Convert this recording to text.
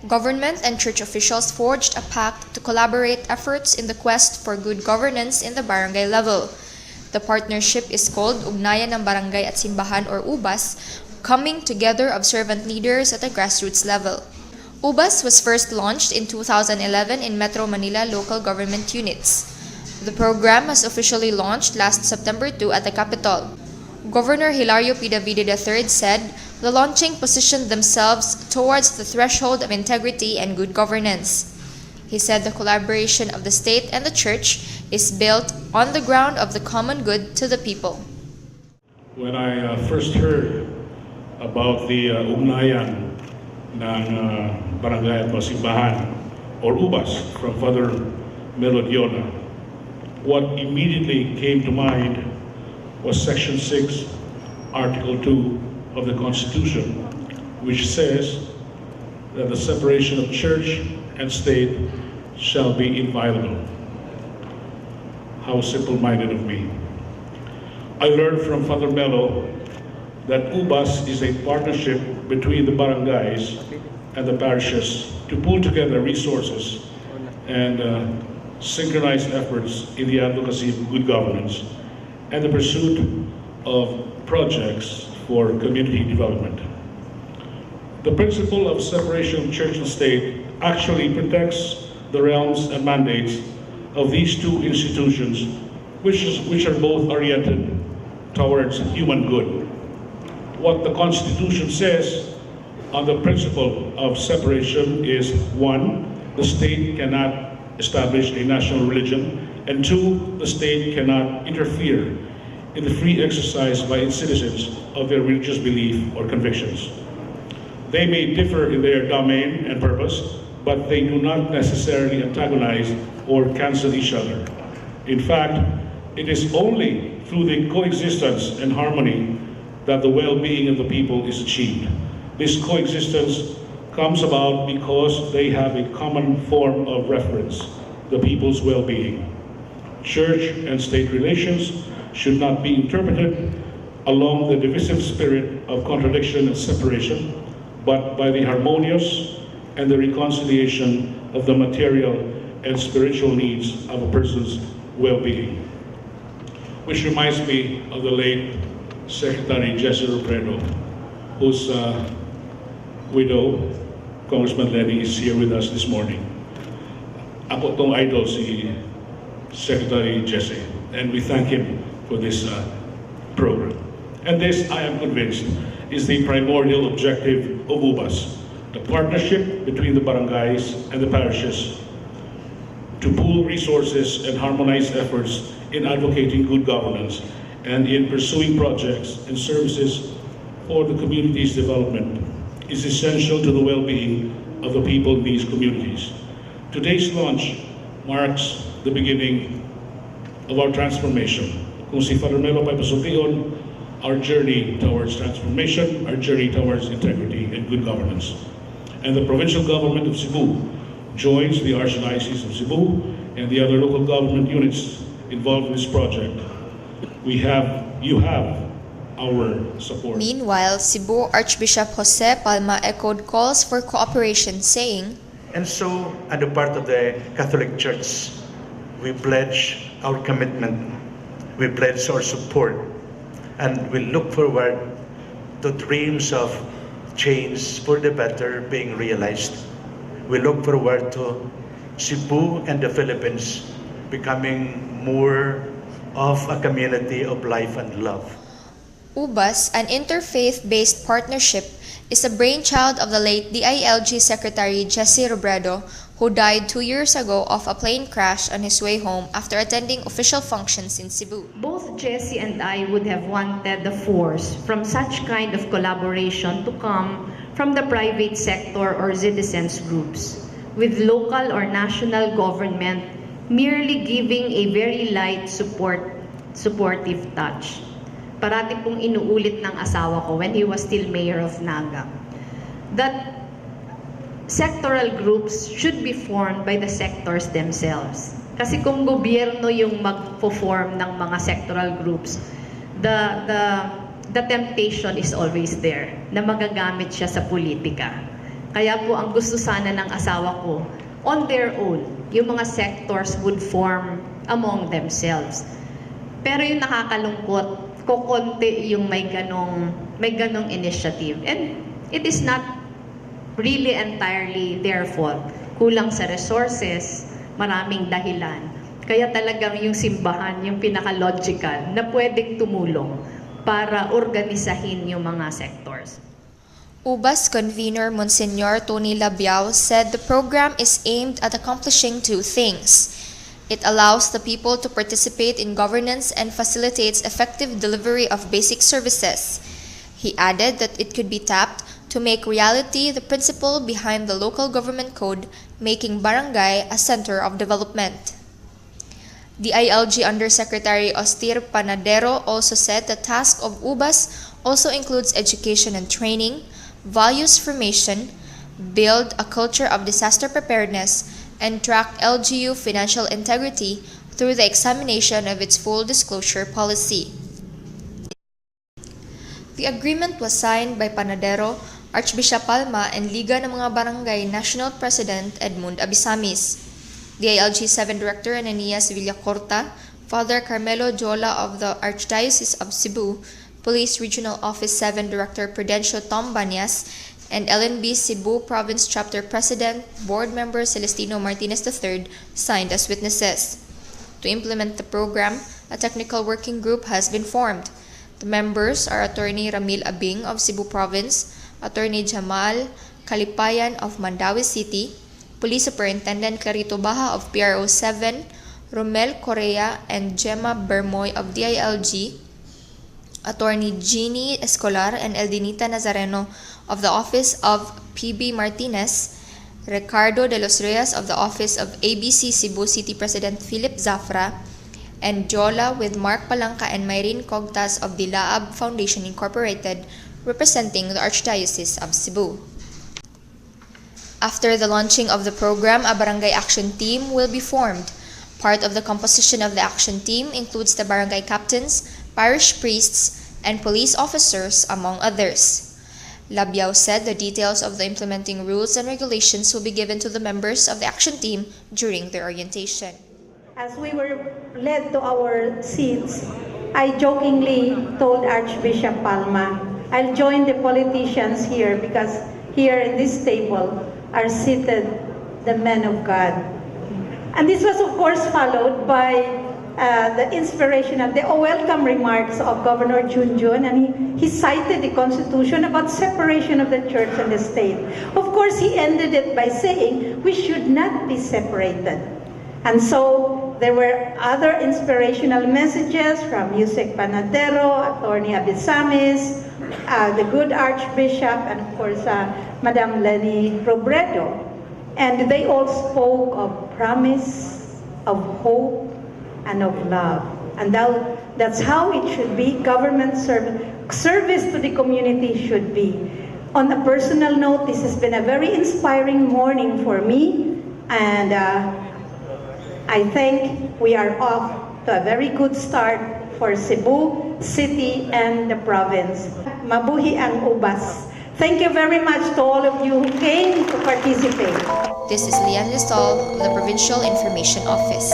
Government and church officials forged a pact to collaborate efforts in the quest for good governance in the barangay level. The partnership is called Ugnayan ng Barangay at Simbahan or Ubas, coming together of servant leaders at the grassroots level. Ubas was first launched in 2011 in Metro Manila local government units. The program was officially launched last September 2 at the capital. Governor Hilario P. Davide III said the launching positioned themselves towards the threshold of integrity and good governance. He said the collaboration of the state and the church is built on the ground of the common good to the people. When I first heard about the Ugnayan ng Barangay at Simbahan or Ubas from Father Melodiona, what immediately came to mind was Section 6, Article 2 of the Constitution, which says that the separation of church and state shall be inviolable. How simple-minded of me. I learned from Father Melo that Ubas is a partnership between the barangays and the parishes to pull together resources and synchronize efforts in the advocacy of good governance and the pursuit of projects for community development. The principle of separation of church and state actually protects the realms and mandates of these two institutions, which are both oriented towards human good. What the Constitution says on the principle of separation is, 1, the state cannot establish a national religion, and 2, the state cannot interfere in the free exercise by its citizens of their religious belief or convictions. They may differ in their domain and purpose, but they do not necessarily antagonize or cancel each other. In fact, it is only through the coexistence and harmony that the well-being of the people is achieved. This coexistence comes about because they have a common form of reference, the people's well-being. Church and state relations should not be interpreted along the divisive spirit of contradiction and separation, but by the harmonious and the reconciliation of the material and spiritual needs of a person's well-being. Which reminds me of the late Secretary Jesse Robredo, whose widow, Congressman Lenny, is here with us this morning. Ako tong idol si Secretary Jesse, and we thank him for this program. And this, I am convinced, is the primordial objective of Ubas, the partnership between the barangays and the parishes to pool resources and harmonize efforts in advocating good governance and in pursuing projects and services for the community's development is essential to the well-being of the people in these communities. Today's launch marks the beginning of our transformation. Kung si Father Melo pa ipasukion, our journey towards transformation, our journey towards integrity and good governance. And the provincial government of Cebu joins the Archdiocese of Cebu and the other local government units involved in this project. You have our support. Meanwhile, Cebu Archbishop Jose Palma echoed calls for cooperation, saying, And so, as a part of the Catholic Church, we pledge our commitment, we pledge our support, and we look forward to dreams of change for the better being realized. We look forward to Cebu and the Philippines becoming more of a community of life and love. Ubas, an interfaith-based partnership, is a brainchild of the late DILG Secretary Jesse Robredo, who died 2 years ago of a plane crash on his way home after attending official functions in Cebu. Both Jesse and I would have wanted the force from such kind of collaboration to come from the private sector or citizens groups, with local or national government merely giving a very light supportive touch. Parati pong inuulit ng asawa ko when he was still mayor of Naga, that sectoral groups should be formed by the sectors themselves. Kasi kung gobyerno yung magpo-form ng mga sectoral groups, the temptation is always there na magagamit siya sa politika. Kaya po ang gusto sana ng asawa ko, on their own, yung mga sectors would form among themselves. Pero yung nakakalungkot, kukonti yung may ganong initiative. And it is not really entirely their fault. Kulang sa resources, maraming dahilan. Kaya talagang yung simbahan, yung pinaka-logical na pwedeng tumulong para organisahin yung mga sectors. Ubas convener Monsignor Tony Labiao said the program is aimed at accomplishing two things. It allows the people to participate in governance and facilitates effective delivery of basic services. He added that it could be tapped to make reality the principle behind the local government code, making barangay a center of development. The ILG Undersecretary Ostir Panadero also said the task of Ubas also includes education and training, values formation, build a culture of disaster preparedness, and track LGU financial integrity through the examination of its full disclosure policy. The agreement was signed by Panadero, Archbishop Palma, and Liga ng mga Barangay National President Edmund Abisamis. The ILG 7 Director Ananias Villacorta, Father Carmelo Jola of the Archdiocese of Cebu, Police Regional Office 7 Director Prudencio Tom Banyas, and LNB Cebu Province Chapter President, Board Member Celestino Martinez III signed as witnesses. To implement the program, a technical working group has been formed. The members are Attorney Ramil Abing of Cebu Province, Attorney Jamal Kalipayan of Mandawi City, Police Superintendent Clarito Baha of PRO 7, Romel Correa and Gemma Bermoy of DILG, Attorney Jeannie Escolar and Eldinita Nazareno of the Office of PB Martinez, Ricardo de los Reyes of the Office of ABC Cebu City President Philip Zafra, and Jola with Mark Palanca and Myrene Cogtas of the Laab Foundation Incorporated, representing the Archdiocese of Cebu. After the launching of the program, a barangay action team will be formed. Part of the composition of the action team includes the barangay captains, parish priests, and police officers, among others. Labiao said the details of the implementing rules and regulations will be given to the members of the action team during their orientation. As we were led to our seats, I jokingly told Archbishop Palma, I'll join the politicians here because here in this table are seated the men of God. And this was of course followed by the inspirational, the welcome remarks of Governor Junjun, and he cited the Constitution about separation of the church and the state. Of course, he ended it by saying we should not be separated. And so there were other inspirational messages from Yusek Panadero, Attorney Abisamis, the good Archbishop, and of course, Madam Lenny Robredo. And they all spoke of promise, of hope, and of love. And that's how it should be. Government service to the community should be. On a personal note, this has been a very inspiring morning for me, and I think we are off to a very good start for Cebu City and the province. Mabuhi ang Ubas. Thank you very much to all of you who came to participate. This is Lian Listol of the Provincial Information Office.